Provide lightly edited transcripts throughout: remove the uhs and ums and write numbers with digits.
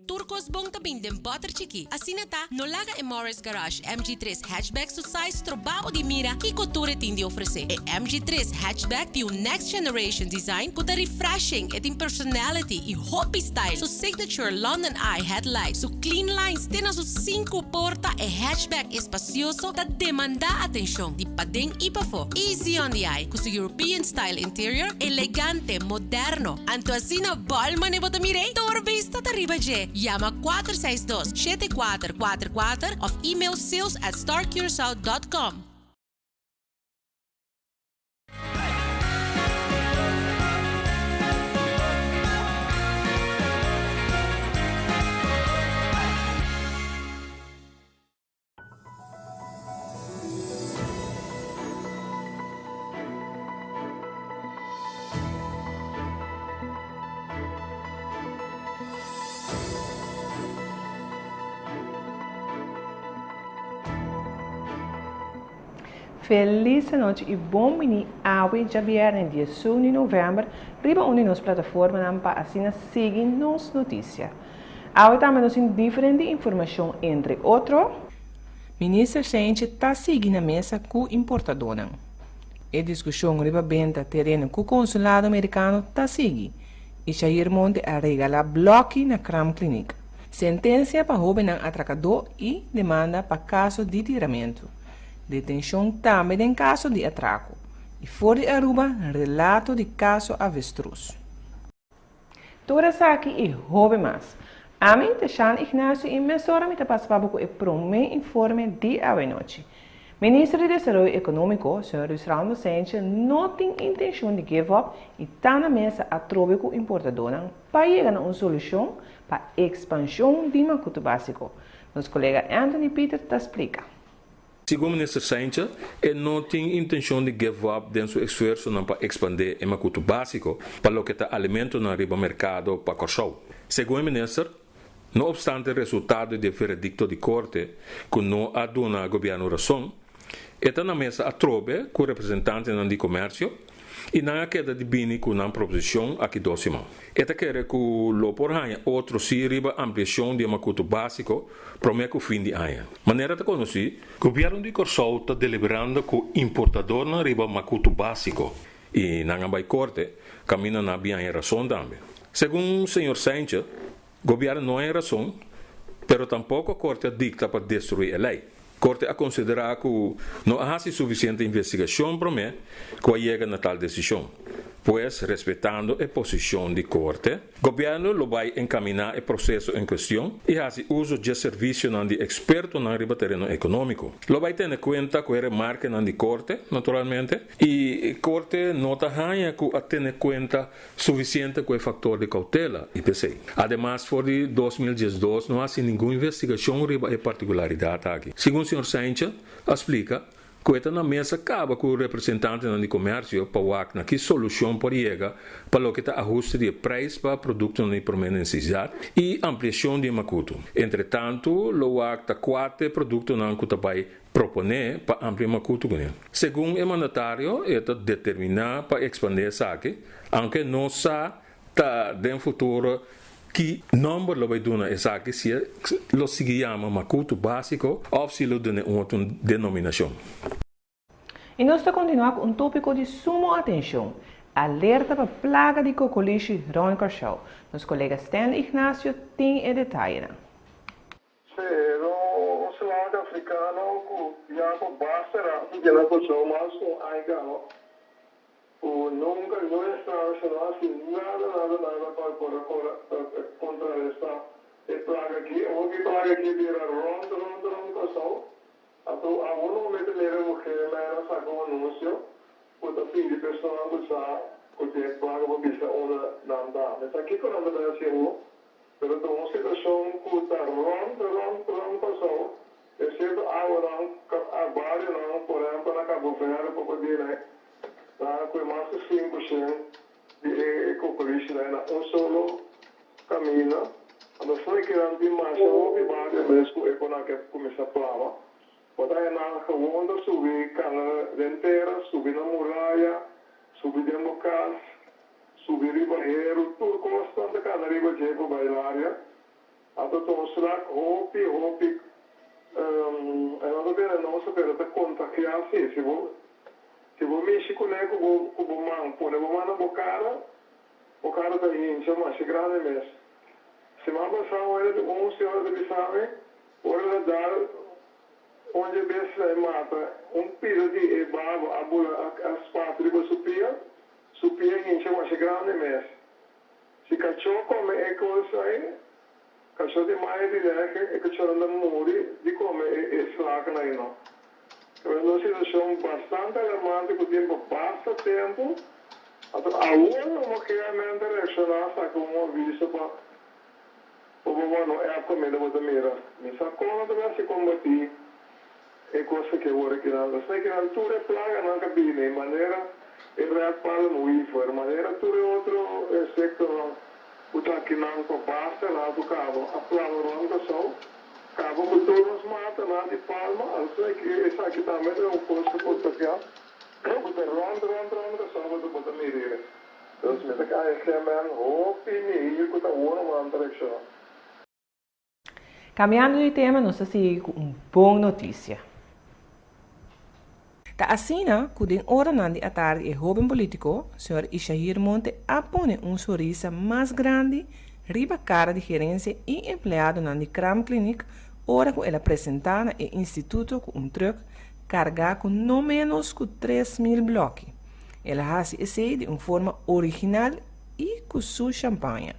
Turcos bong tabing dem butter chiki. Asinata, nolaga e Morris Garage MG3 hatchback su size trabaho di mira que couture tindi oferecer. E MG3 hatchback tem o next generation design com refreshing e tem personality e hoppy style. Su signature London Eye headlight, su clean lines, tem su 5 porta e hatchback espacioso da demanda atenção. Di padeng ipafo. Easy on the eye, com su European style interior, elegante, moderno. Anto asina balma ne botamire, torbista arriba je. Llama 462-7444 of email sales@starcuracao.com. Feliz noite e bom mini awe Javier em dia 1 de novembro, riba onde nos plataforma não para assim seguir nos notícias. Awe também nos tem diferente informação entre outros. Ministro Sente está seguindo a mesa com importadora. A discussão riba venda terreno com o consulado americano está seguindo. E Jair Monte a regalar bloque na Cram Clinic. Sentença para jovem atracador e demanda para caso de tiramento. Detenção também em caso de atraco. E fora de Aruba, relato de caso avestruz. Toda aqui e houve mais. A mim, Teixan Ignacio e Messora me passava com o primeiro informe de a noite. Ministro de Desenvolvimento Econômico, Sr. Luiz Ramos Sente, não tem intenção de give up e está na mesa a trocar com importadora para chegar a uma solução para a expansão de macuto básico. Nosso colega Anthony Peter te explica. Segundo o ministro Sainz, ele não tem intenção de give up dentro do seu esforço para expandir o macuto básico para o que está alimento no riba mercado para Corsou. Segundo o ministro, não obstante o resultado do veredicto de corte, que não há dado ao governo razão, está na mesa a trobe com representantes do comércio e na queda de bini com uma proposição aqui docima. Eta quer que o loporhanha outro se riba ampliação de macuto básico promete o fim de ano. Maneira de conhecer, o governo de Corsou está deliberando com importador na riba macuto básico e na vai corte caminha na bem razão também. Segundo o senhor Sainz, o governo não é razão, pero tampouco a corte dicta para destruir a lei. A Corte a considerar que não há suficiente investigação para mim que chega a tal decisão, pois, respeitando a posição da Corte, o governo vai encaminhar o processo em questão e faz uso de serviço de experto no terreno econômico. Lo vai ter em conta com a remarca da Corte, naturalmente, e a Corte não tem que ter em conta suficiente com o fator de cautela, IPC. Ademais, por 2012, não há nenhuma investigação sobre a particularidade aqui. Segundo o Sr. Sainz, explica que na mesa acaba com o representante do comércio para ver que solução pode chegar para o que está ajuste de preço para produtos de primeira necessidade e ampliação de macuto. Entretanto, o acta 4 produtos que vai proponer para ampliar macuto. Segundo o mandatário, é determinar para expandir essa aqui, aunque não está no futuro que número lo vai dar essa aqui se lo se chama macuto básico ou se lo dá outra denominação. E nós estamos continuando com um tópico de suma atenção. Alerta para plaga de cocoliche Ron Corsou. Nosso colega Stanley Ignacio tem o detalhe. O cenário africano já basta que ela possou mais com a o nunca não está relacionado nada contra esta plaga aqui. O que plaga aqui vira Ron Corsou. Então, a um momento ele era sacou um anúncio, o de pessoal que está com o plaga para vista onde não dá. Mas aqui quando anda da CU, pero tem uma situação que está Ron Corsou. É certo, a vários não, por exemplo, na Cabo Verde, para poder, né? Com mais de 5% de cocoliche, né? Um solo caminho. A pessoa que não tem mais, houve várias vezes que eu começar a plaga. Pode na onda subir cana denteira, subir na muralha, subir dentro do carro, subir em barreiro, tudo constante cada riba de bailária. Ato tosrak hopi, ela bem não se perde a contagiar se vou mexer com ele, com o man, pôr o man na o cara tá aí, chama se grande mesmo. Se vai passar ele de 11 horas de sabe, hora de dar onde besta mata piso de babo, as patrulhas supia em chama se grande mesmo. Se cachorro come coisa aí, cachorro de mais de que cachorro anda morre de comer slaca aí não. É uma situação bastante alarmante que o tempo passa tempo. A uma que realmente reaccionar está com uma vista para o governo é a comida da mira. Mas a coisa deve se combater é coisa que agora que não. Sei que não tudo é plaga na cabine, de maneira é real para o IFO, de maneira tudo é outro sector. O que não passa lá do cabo, a plaga não é só. Cabo com todos os matos lá de palma, sei que essa aqui também é um posto por tocar. Caminhando de tema, nós seguimos com uma boa notícia. Da assina, que den hora de a tarde, o jovem político, Sr. Ishair Monte, apone sorriso mais grande, riba cara de gerência e empleado na Cram Clinic, ora que ela apresentar no instituto com truck carga com no menos que 3.000 bloques. Ela faz isso de uma forma original e com sua champanhe.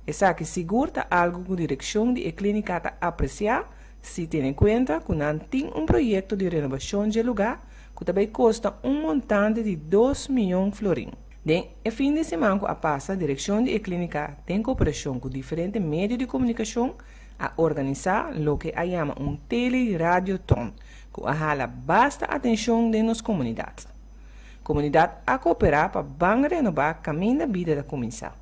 Essa que segura algo que a direção de clínica está apreciar, se tem em conta que não tem projeto de renovação de lugar que também custa montante de 2 milhões de florins. Den fim de semana a passa, a direção de clínica tem cooperação com diferentes meios de comunicação a organizar o que a chama teleradioton, que jala basta atenção de nossa comunidade. Comunidade a cooperar para bem renovar o caminho da vida da comissão.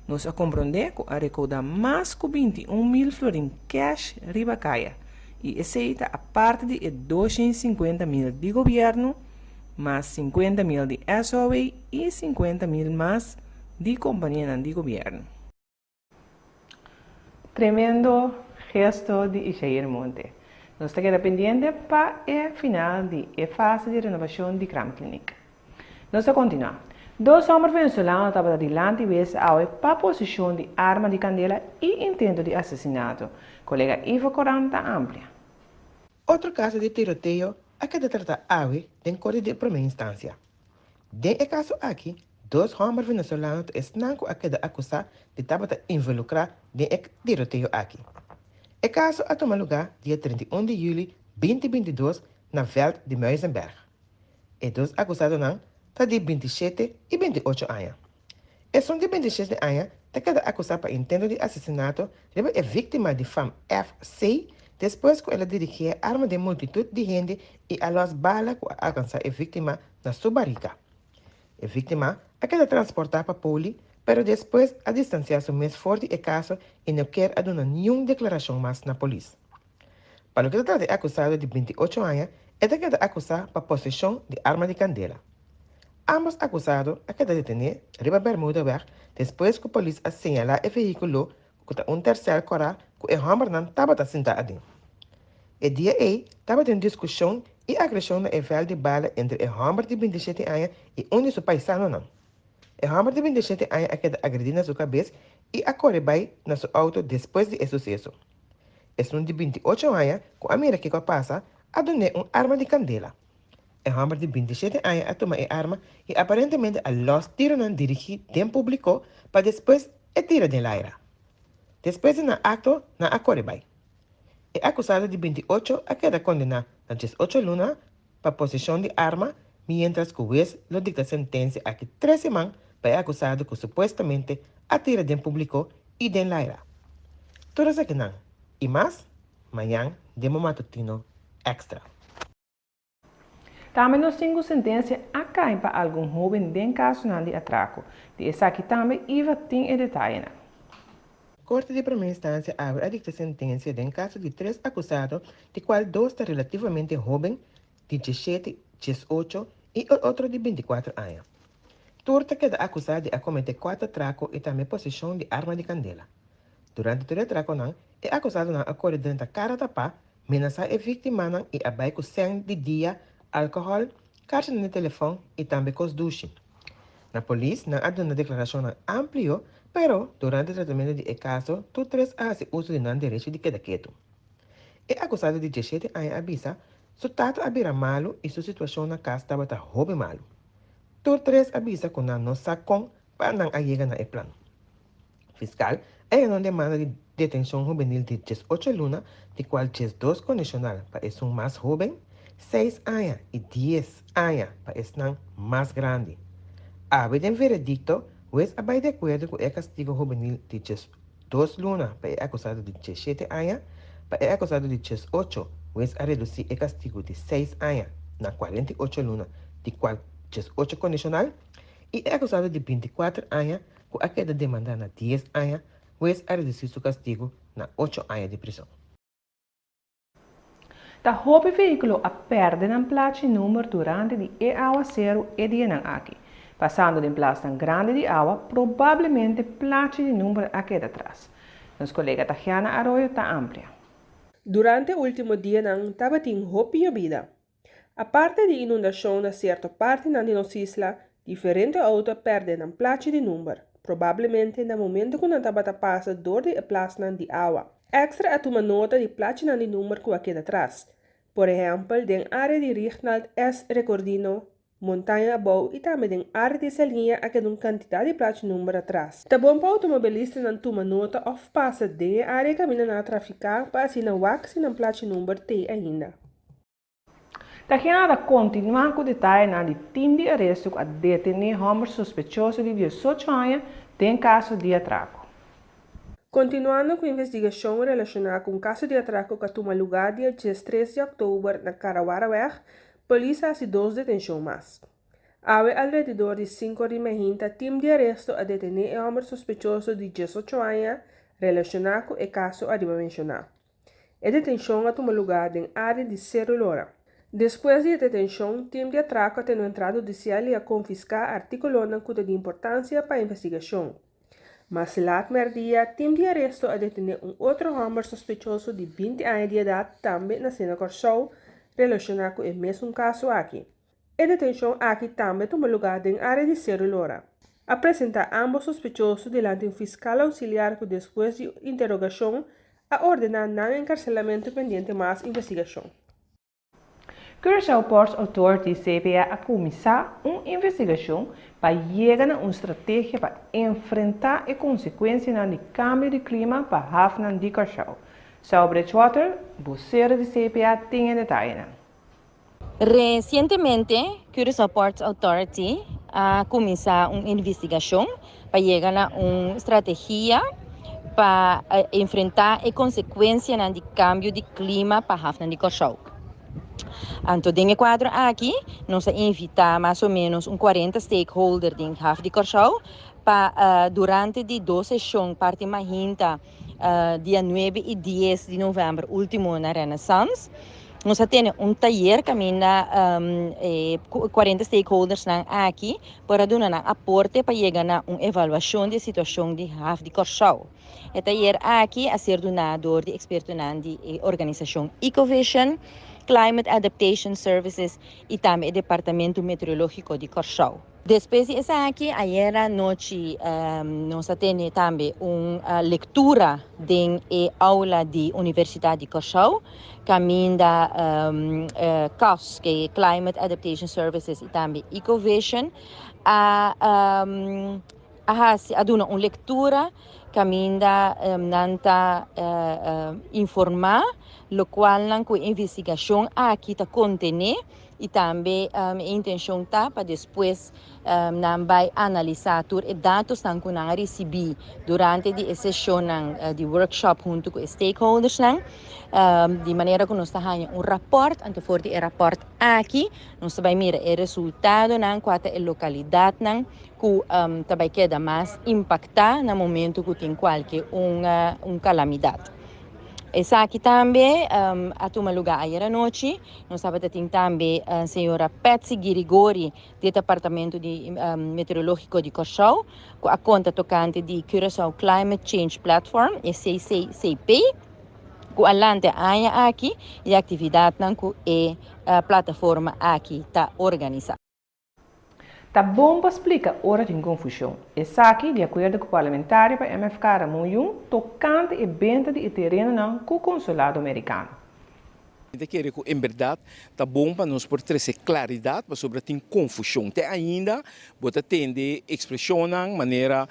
Nós a compreender que a recordar mais que 21.000 florins cash ribacaia e aceita a parte de 250.000 de governo, mais 50.000 de SOE e 50.000 mais de companhia de governo. Tremendo gesto de Ishair Monte. Nós estamos pendientes para o final da fase de renovação de Cram Clinic. Nós continuamos. 2 homens venezuelanos estavam adiante para a posição de arma de candela e intento de assassinato. Colega Ivo Coranta amplia. Outro caso de tiroteio é que trata AWE em código de primeira instância. Nesse caso aqui, 2 homens venezuelanos estão acusados de estar involucrados em tiroteio aqui. O caso a tomar lugar dia 31 de julho de 2022 na veld de Muizenberg. Os 2 acusados estão de 27 e 28 anos. E são de 27 anos que queda acusado por intento de assassinato de a vítima de fam FC depois que ela dirigia arma de multitud de gente e a las balas que alcançar a vítima na sua barriga. A vítima a queda transportada para Poli, pero depois a distanciar-se mais forte e caso e não quer dar nenhuma declaração mais na polícia. Para o que se trata de acusado de 28 anos, ele queda acusado por possessão de arma de candela. Ambos acusados quedan detenidos arriba Bermuda Weg depois que a polícia assinala o veículo com terceiro coral que o homem não estava sentado. O dia aí estava em discussão e agressão no envio de bala entre o homem de 27 anos e um de seus paisanos. O homem de 27 anos queda agredido na sua cabeça e acorreu na seu auto depois de sucesso. O de 28 anos, com a mira que passa, a donar uma arma de candela. O homem de 27 anos a tomar a arma e aparentemente a los tiros não dirigido em público para depois tirar de l'aire. Depois do acto, não acorreu. O acusado de 28 a queda condenado a 18 lunas para possessão de arma, mientras que o juez lo dicta sentencia a 3 semanas para o acusado que supostamente atira em público e de l'aire. Tudo isso aqui não. E mais, amanhã, demo matutino extra. Também nós temos sentença a cair para algum jovem de caso de atraco. De essa aqui também Iva tem detalhe. Corte de primeira instância abre a dicta sentença em caso de 3 acusados, de qual 2 estão relativamente jovens, de 17, 18 e o outro de 24 anos. Turta queda acusado de cometer 4 atracos e também possessão de arma de candela. Durante o atraco, é acusado na acordo dentro da cara tapa, menasa é vítima não e abai com sangue de dia, álcool, caixa de telefone e também com os duches. Na polícia, não há uma declaração ampla, pero durante o tratamento de caso, tu três hace uso de não direito de queda quieto. É acusado de 17 anos avisa, su tato abira malo e sua situação na casa estava hobby malo. Tu três avisa que não sacam para não chegar na plano. Fiscal, ela não demanda de detenção juvenil de 18 lunas, de qual 2 condicional para esse mais jovem, 6 anos e 10 anos para esse mais grande. Habida em veredicto, o juez abai de acordo com o castigo juvenil de 2 lunas para o acusado de 17 anos, para o acusado de 18, o juez a reduzir o castigo de 6 anos na 48 lunas, de qual 18 condicional, e o acusado de 24 anos, com a queda demandada na 10 anos, o juez a reduzir seu castigo na 8 anos de prisão. Da hobby veículo a perde na placa número durante de aguacero e dia não aqui. Passando de placa grande de água, provavelmente placa de número aqui atrás. Nossa colega Tatiana Arroyo está amplia. Durante o último dia não estava tendo hobby vida. A parte de inundação na certa parte na nossa isla, diferente auto perde na placa de número. Provavelmente no momento que não estava passa dor de placa de água. Extra a tomar nota de placa de número que aqui atrás. Por exemplo, na área de Richtnald S. Recordino, Montanha Bow e também na área de Salinha a que uma quantidade de placa de número atrás. Tá bom para o automobilista não tomar nota of passa de área caminha na traficar para assim não wax na placa de número T ainda. Tatiana continua com detalhes na de time de arresto a detener homem suspeitoso de 18 anos em caso de atraco. Continuando com a investigação relacionada com o caso de atraco que toma lugar dia 13 de outubro na Caraguaraweg, a polícia faz 2 detenções mais. Há alrededor de 5 de manhã, time de arresto a detener o homem suspeitoso de 18 anos relacionado com o caso a mencionar. A detenção toma lugar na área de Cerro Lora. Depois da detenção, o time de atraco tem entrado judicial e a confiscar artículos de importância para a investigação. Mas lá no dia, o time de arresto a detener outro homem suspeitoso de 20 anos de idade também na cena Corsou, relacionado com o mesmo caso aqui. A detenção aqui também toma lugar na área de Cerro Lora. Apresenta ambos suspeitosos diante do fiscal auxiliar que depois de interrogação a ordenar não encarcelamento pendente mais investigação. Curaçao Ports Authority CPA a começar uma investigação para chegar a uma estratégia para enfrentar as consequências do cambio de clima para a Hafnan de Curaçao. Sao Bridgewater, vocera de CPA, tem detalhes. Recientemente, Curaçao Ports Authority a começar uma investigação para chegar a uma estratégia para enfrentar as consequências do cambio de clima para a Hafnan de Curaçao. Então, nesse quadro aqui, nós invitamos mais ou menos 40 stakeholders de Haf de Curaçao para, durante de 2 sessões, parte mais dia 9 e 10 de novembro, último na Renaissance. Nós temos taller que 40 stakeholders aqui para dar um aporte para chegar a uma avaliação da situação de Haf de Curaçao. O taller aqui a ser donado de expertos da organização Ecovision, Climate Adaptation Services e também o Departamento Meteorológico de Curaçao. Depois de essa aqui, ayer à noite, nós temos também uma leitura da aula da Universidade de Curaçao, caminho da CAS, que é Climate Adaptation Services e também Ecovision, a dar uma leitura caminho da informar, lo qual a investigação aqui está contendo e também a intenção está para depois não vai analisar os dados que nós recebemos durante a sessão de workshop junto com os stakeholders, de maneira que nós temos rapport, antes for de rapport aqui, nós vamos mirar o resultado na qual a localidade que também queda mais impactada no momento que tem qualquer calamidade. Essa aqui também a toma lugar ayer à noite. Nós temos também a senhora Patsy Girigori, do Departamento Meteorológico de Curaçao, com a conta tocante de Curaçao Climate Change Platform, CCP, Ku alante anya aqui e atividade nan ku plataforma aqui tá organizada. Tá bom para explicar hora de confusão. Essa aqui, de acordo com o parlamentar para MFK Ramunhun, tocante e venda de terreno com o consulado americano. Em verdade, está bom para nós trazer claridade sobre a confusão. Até ainda, bota tende expressão maneira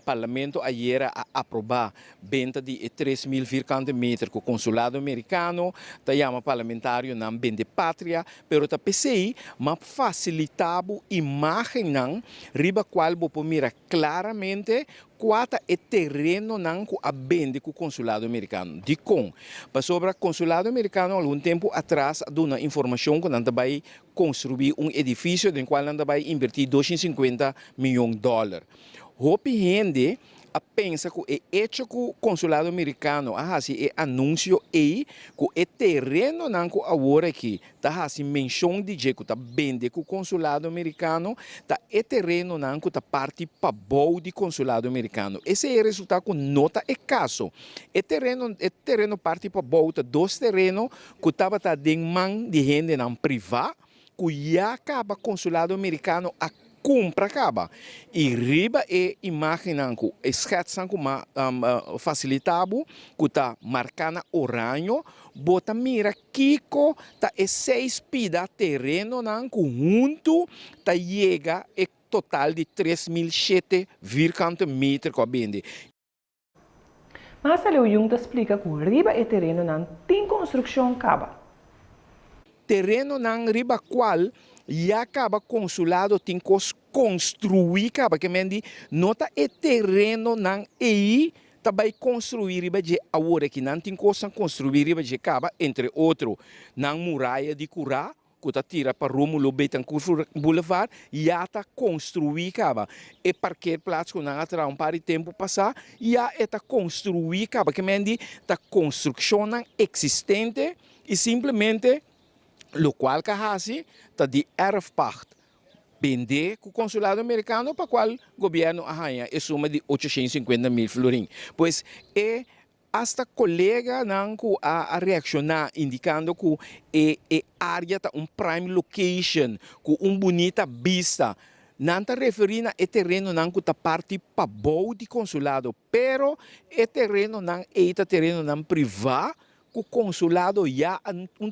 parlamento ayer a aprovar venda de 3.000 metros com o consulado americano, tá chama parlamentário não vende pátria, pero tá PCI, mas facilitava imagem não, riba qual bo mira claramente quata é terreno não a vende com o consulado americano. De com, para sobre o consulado americano algum tempo atrás deu uma informação que não vai construir edifício no qual não vai investir $250 milhões. Hope gente pensa que é hecho com o consulado americano, assim é anúncio aí que é terreno não que agora aqui, tá assim menção de que tá vende com o consulado americano, tá é terreno não que tá parte para bom de consulado americano. Esse é o resultado que nota é caso. É terreno parte para bom, tá dois terrenos que tava tá de mão de gente não privada, que já acaba consulado americano a compra acaba e riba é imagem que esqueçam como facilitado que está marcando oranho bota mira kiko tá é 6 pida terreno não junto tá chega é total de 3.007 metros que vende. Mas a Leojung explica que riba é terreno não tem construção acaba. Terreno não riba qual e acaba consulado tem que construir acaba que mendi nota é terreno não aí também construir riba de agora que não tem coisa construir riba de acaba entre outro não muralha de Curá que tá tira para Romulo Betancourt Boulevard já tá construir acaba e parquear plaats que não atrás um par de tempo passar já tá construir acaba que mendi tá construção existente e simplesmente o qual que está de erfpacht vender com o consulado americano para o qual o governo arranha é suma de 850 mil florins. Pois é hasta colega não a reaccionar indicando que a área está prime location com bonita vista. Não está referindo a terreno não que está parte para bom de consulado, pero é terreno não terreno não privado. O consulado já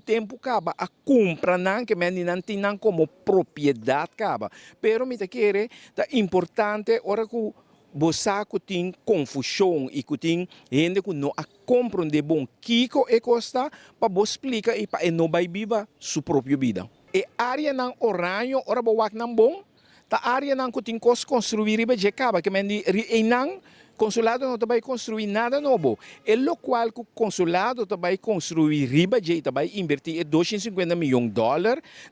tempo acaba a compra não que não tem como propriedade acaba, pero me quer é importante ora que você tem confusão e que tem gente que não compreende bom que é costa para você explicar e para não vai viver sua própria vida. E área não oranho ora boa não bom, tá área não que tem que construir e vai acaba que não consulado não vai construir nada novo. É o qual o consulado vai construir riba de vai investir $250 milhões.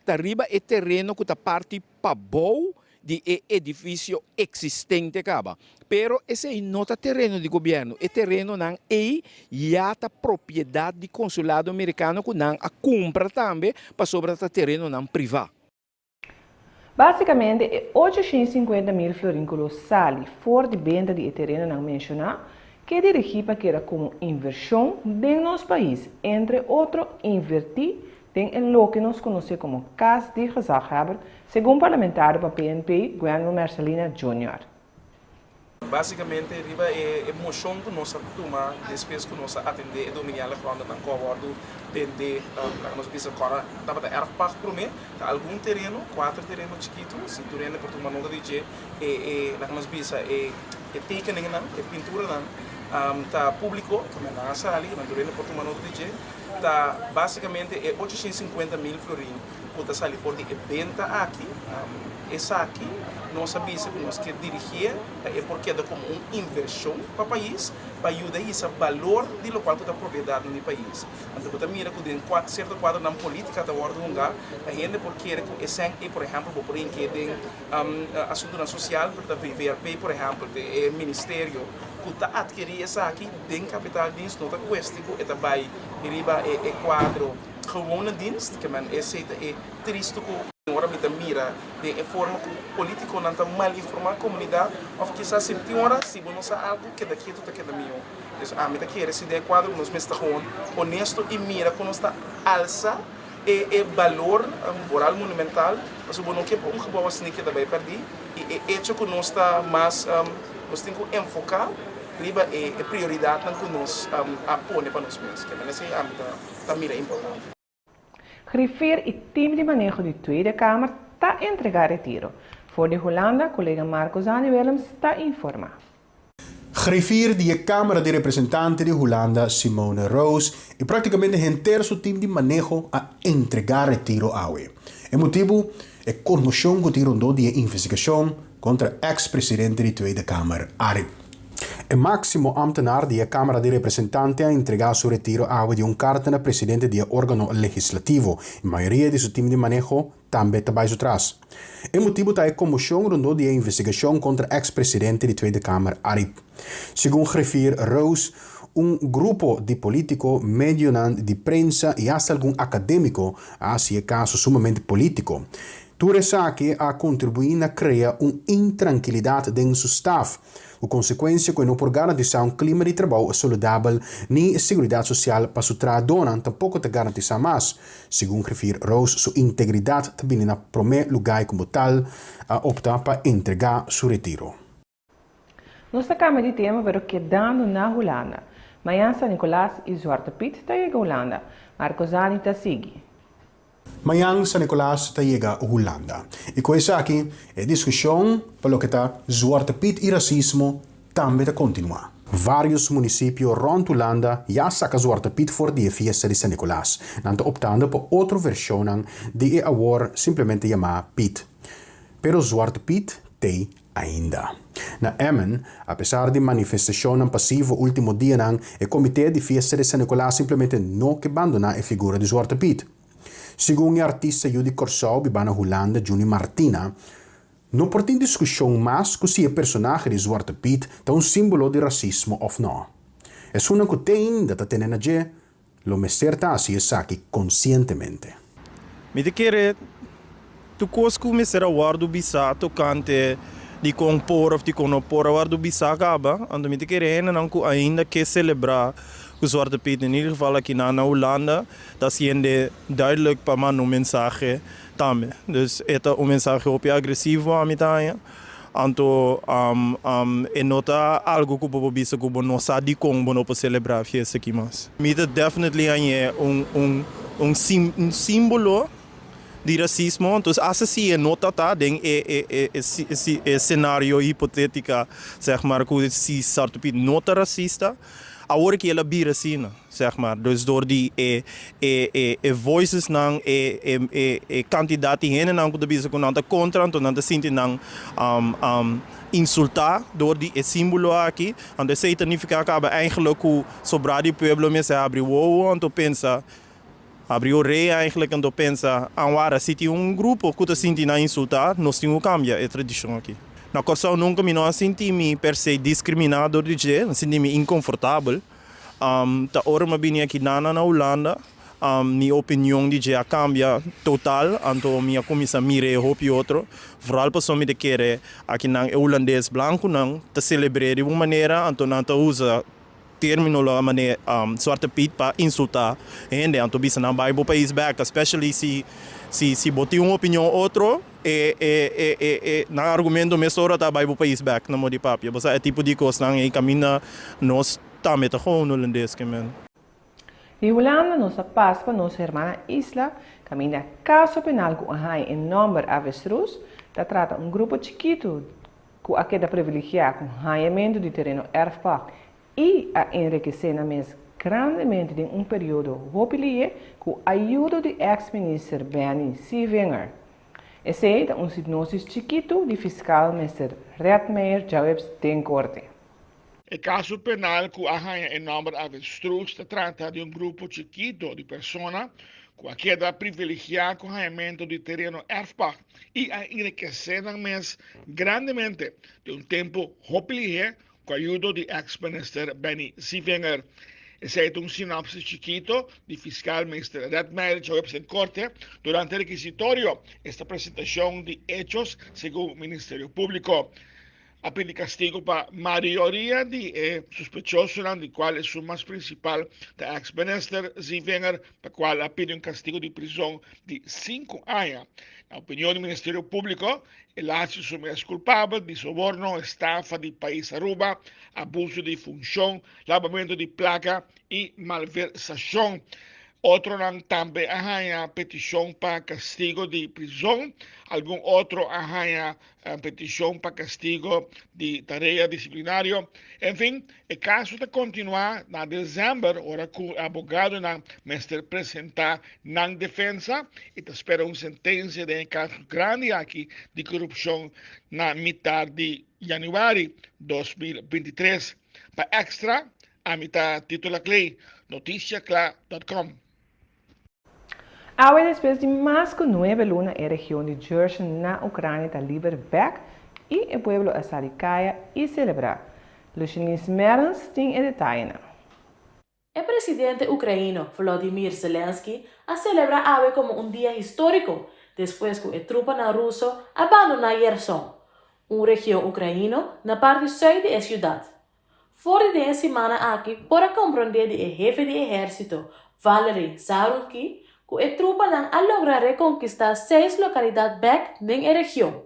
Da riba é terreno que está parte para bom de edifício existente acaba. Pero esse não é terreno de governo, é terreno não é já tá propriedade de consulado americano que não a compra também para sobre o terreno não privado. Basicamente, é 850 mil florínculos sali fora de venda de terreno não mencionado, que é dirigido para como inversão em nosso país, entre outros, invertir em lo que nós conhecemos como Casa de Gezagheber, segundo o parlamentar para PNP, Guilherme Marcelina Jr. Basicamente, riba é moção que nós tomamos, depois que nós atender e dominar a ronda na coordo, tende nós pensamos agora, dá para dar parte para mim, algum terreno, 4 terrenos chiquitos, se terreno por tomar nota de que nós pensamos é tekening não, é pintura não, tá público, também na sala, na terreno por tomar nota de que tá basicamente é 850 mil florins, que está sali por de venda aqui, essa aqui nós sabemos que nós queremos dirigir é porque é como uma inversão para o país, para ajudar esse valor de local que está propriedade no país. Então, você mira que tem certo quadro na política da ordem mundial, a gente porque é sempre, por exemplo, por exemplo, que tem assunto social, para VVRP, por exemplo, o ministério que está adquirindo essa aqui, tem capital de não está questão, é também, é quadro, gewone dienst, que é triste Agora me mira de forma política não está mal informar a comunidade, ou quizás se se não algo que daqui tudo que é meu. Então, a mim daqui esse ideia quadro nós mesmo honesto e mira quando está alça e valor moral monumental, mas o bom que gebouw assim que também perdi e hecho que nós está mais nós temos que enfocar riba é prioridade que nós apone para nós mesmos, que nesse âmbito está mira importante. Griffier e time de manejo de Tweede Kamer está a entregar retiro. Voor de Holanda, collega Marco Zani Willems está informa. Griffier de Câmara de Representantes de Holanda, Simone Roos, e praticamente inteiro seu time de manejo a entregar retiro ao. O motivo é a comoção que tirou de investigação contra o ex-presidente de Tweede Kamer, Arip. O máximo ambtenaar de Câmara de Representantes a entregar seu retiro ao de carta na presidente do órgão legislativo. A maioria de seu time de manejo também está baixo atrás. O motivo é a comoção rondou de investigação contra o ex-presidente de Tweede Kamer, Arip. Segundo Griffier Roos, grupo de políticos, medio de prensa e até algum acadêmico, assim caso sumamente político, Turesaki a contribuir a criar intranquilidade dentro do seu staff, com consequência que não por garantir clima de trabalho saudável nem segurança social para o trabalhador, tampouco te garantir mais. Segundo Griffier Roos, sua integridade também na primeiro lugar como tal, a optar para entregar seu retiro. Nossa Câmara de tema vai quedando na Holanda. Amanhã, São Nicolás e Zwarte Piet está a Holanda. Marco Zani está seguindo. Amanhã, São Nicolás está chega a Holanda. E com isso aqui, a discussão para o que está Zwarte Piet e racismo também está continuar. Vários municípios rond Holanda já sacam Zwarte Piet voor de festa de São Nicolás. Não estão optando por outra versão de award simplesmente chamada Piet. Pero Zwarte Piet tem ainda. Na Emmen, apesar de manifestação passiva último dia, o comitê de festa de São Nicolás simplesmente não abandona a figura de Zwarte Piet. Segundo o artista Judy Corsau, na Holanda, Juni Martina, não pode discussão mais que se o personagem de Zwarte Piet é símbolo de racismo ou não. É uma que tem ainda está tendo a ver, lo mesterta assim aqui conscientemente. Me te querer, tu cosco me será guardo bisa tocante de compor ou de conopor a guardo bisa acaba, ando me te querer não ainda que celebrar o Zwarte Piet, in ieder geval aqui na Holanda, está sendo duidelijk para mim um mensagem também. Dus é mensagem agressivo a mim também. Então, é nota algo que o povo bisa que não sabe como não pode celebrar a festa aqui mais. Mita definitely é símbolo de racismo. Então, assim é nota tá den é cenário hipotético, zeg maar, que se Zwarte Piet nota racista. Agora que ela vira assim, zeg maar, dus door die voices nang kandidaten heen nang de bisa kon anta contra, então anta sinti nang insultar door die símbolo aqui, anta significa acaba eigenlijk hoe sobra die pueblo me se abre o então pensa abre o rei eigenlijk então pensa agora se tem grupo que tá sinti na insultar, nós temos que cambiar a tradição aqui. Na Corsau nunca me não senti-me per se discriminado de jeito, senti-me inconfortável. Ta ora me vim aqui na Holanda, minha opinião de jeito cambia total, então minha comissão mire hope outro. Vooral para me de querer aqui na holandês branco não, te celebrar de uma maneira, então não te usa terminologia maneira Zwarte Piet para insultar. Gente, então bisa não vai para país back, especially se botar uma opinião outro. Na argumento mesora tá vai pro país back na modi papi você é tipo de coisa não é caminha nós tá meta com no holandês que men De Holanda nossa paz para nossa irmã Isla caminha caso penal com a em número avestruz tá trata grupo chiquito com a queda privilegiada com ranhamento de terreno erfpacht e a enriquecer na mesa grandemente em período hopilie com a ajuda de ex-ministro Benny Sievenger. Esse é sinopsis chiquito de fiscal Mr. Redmeyer Jacobs tem corte. O caso penal que arranha em nome de avestruz se trata de grupo chiquito de pessoas com a queda privilegiada com arranhamento de terreno erfpacht e a enriquecer na mesa grandemente de tempo hopilie com a ajuda de ex-ministro Benny Sievenger. Ese es un sinopsis chiquito de fiscal Mr. Redmayr, en corte durante el requisitorio. Esta presentación de hechos según el Ministerio Público. Apenas castigo para mayoría de sospechosos, de cual es su más principal, de ex-minister Zivenger, para cual pide un castigo de prisión de 5 años. La opinión del Ministerio Público, el asesor es culpable de soborno, estafa de país Aruba, abuso de función, lavamiento de placa y malversación. Otro también hay petición para castigo de prisión. Algún otro hay petición para castigo de tarea disciplinaria. En fin, el caso de continuar en diciembre, ahora que el abogado me presenta en defensa y te espera una sentencia de un caso grande aquí de corrupción en la mitad de junio 2023. Para extra, a mitad titular clay, noticiacla.com. Ahora, después de más de 9 lunas, la región de Jersey na Ucrania está libre back y el pueblo a Sarikaya y celebrar. Lucianis Merens tiene el detalle. El presidente ucraniano Volodymyr Zelensky ha celebrado hoy como un día histórico después que el tropa ruso abandonó Kherson, una región ucraniana en la parte sur de la ciudad. Fuera de la semana aquí, para comprender el jefe de ejército Valery Zaluzhnyi, que el tropa ha logrado reconquistar 6 localidades back en la región.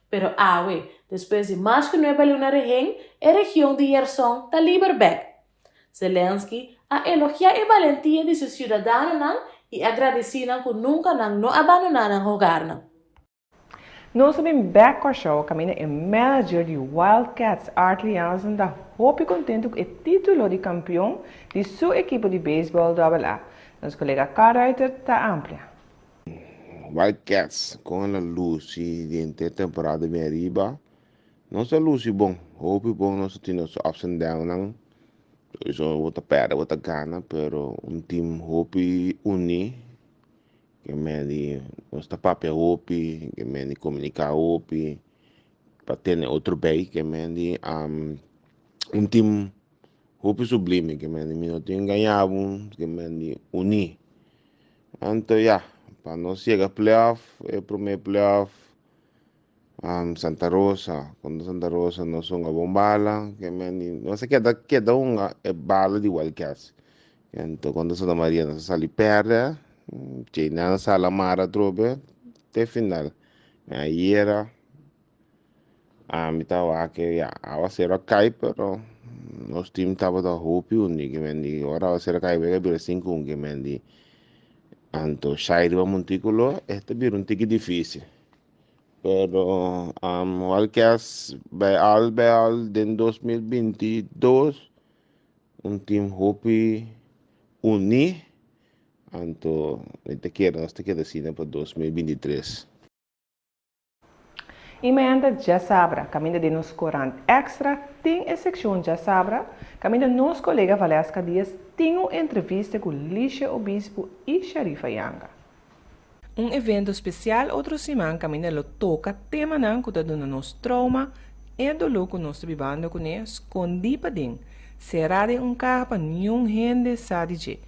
Pero hoy, después de más de 9 lunas, la región de Kherson está libre back. Zelensky ha elogiado la valentía de sus ciudadanos y agradecido que nunca no abandonaron el hogar. Nós sabemos back com show camina o manager de Wildcats Artley Jansen da hope contento com o título de campeão de sua equipe de beisebol AA. Nosso colega Carter está amplia. Wildcats com a luz de a temporada bem arriba. Nossa luz é bom, hope bom, nós temos ups and downs. Isso outra perda, outra gana, pero time hope uni. Que me nossa papel hope, que me comunicar hope, para ter outro bem, que me time hope sublime, que me não tem ganhado, que me unir. Então, para nós chegar playoff, é primeiro playoff, Santa Rosa, quando Santa Rosa nós somos a bombala, que me não se queda uma bala de Wildcats. Então, quando Santa Maria nós sai perde, China sala mara trobe até final. Aí era a mitad que a ser a cai, pero nosso time estava da hope único, que agora a ser a cai vai vir 5 que mendi. Anto Shairi va montículo, este vira tique difícil. Pero Wildcats Beal en 2022 un team hope uni. Anto, nós te queda assim para 2023. E mañana já sabra, caminho de nos corante extra, tem a secção já sabra, caminho nos colega Valesca Dias, tem uma entrevista com Lícia Obispo e Sharifa Yanga. Um evento especial outro semana, caminho lo toca tema não que está nos trauma e do louco nós vivendo com ele, escondi para dentro, será de carro para nenhum gente sabe de.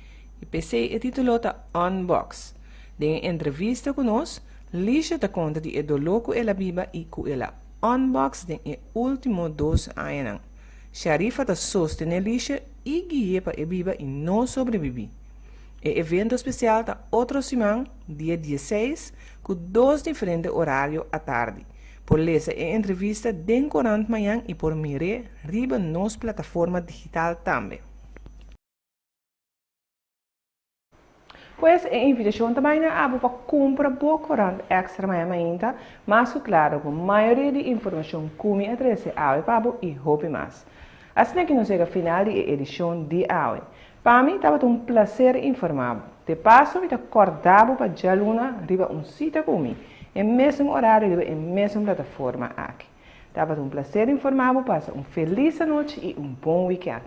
E PC é titulado Unbox. De entrevista com nós, Lícia te conta de do louco ela viva e que ela unbox de último 2 anos. Sharifa te sostene Lícia e guia para viva e não sobreviver. O evento especial está outra semana, dia 16, com 2 diferentes horários à tarde. Por ler a entrevista den 40 manhã e por mirar riba nos plataforma digital também. Pues a invitação também é para comprar boa corante extra ainda, mas claro, com a maioria de informação como adresse ao Pabo e Hope mais. Assim que nós chegamos ao final da edição de hoje. Para mim, estava um prazer informar. De passo, eu acordava para a luna, riba sítio comigo, em mesmo horário, em mesma plataforma aqui. Estava um prazer informar, passa feliz noite e bom weekend.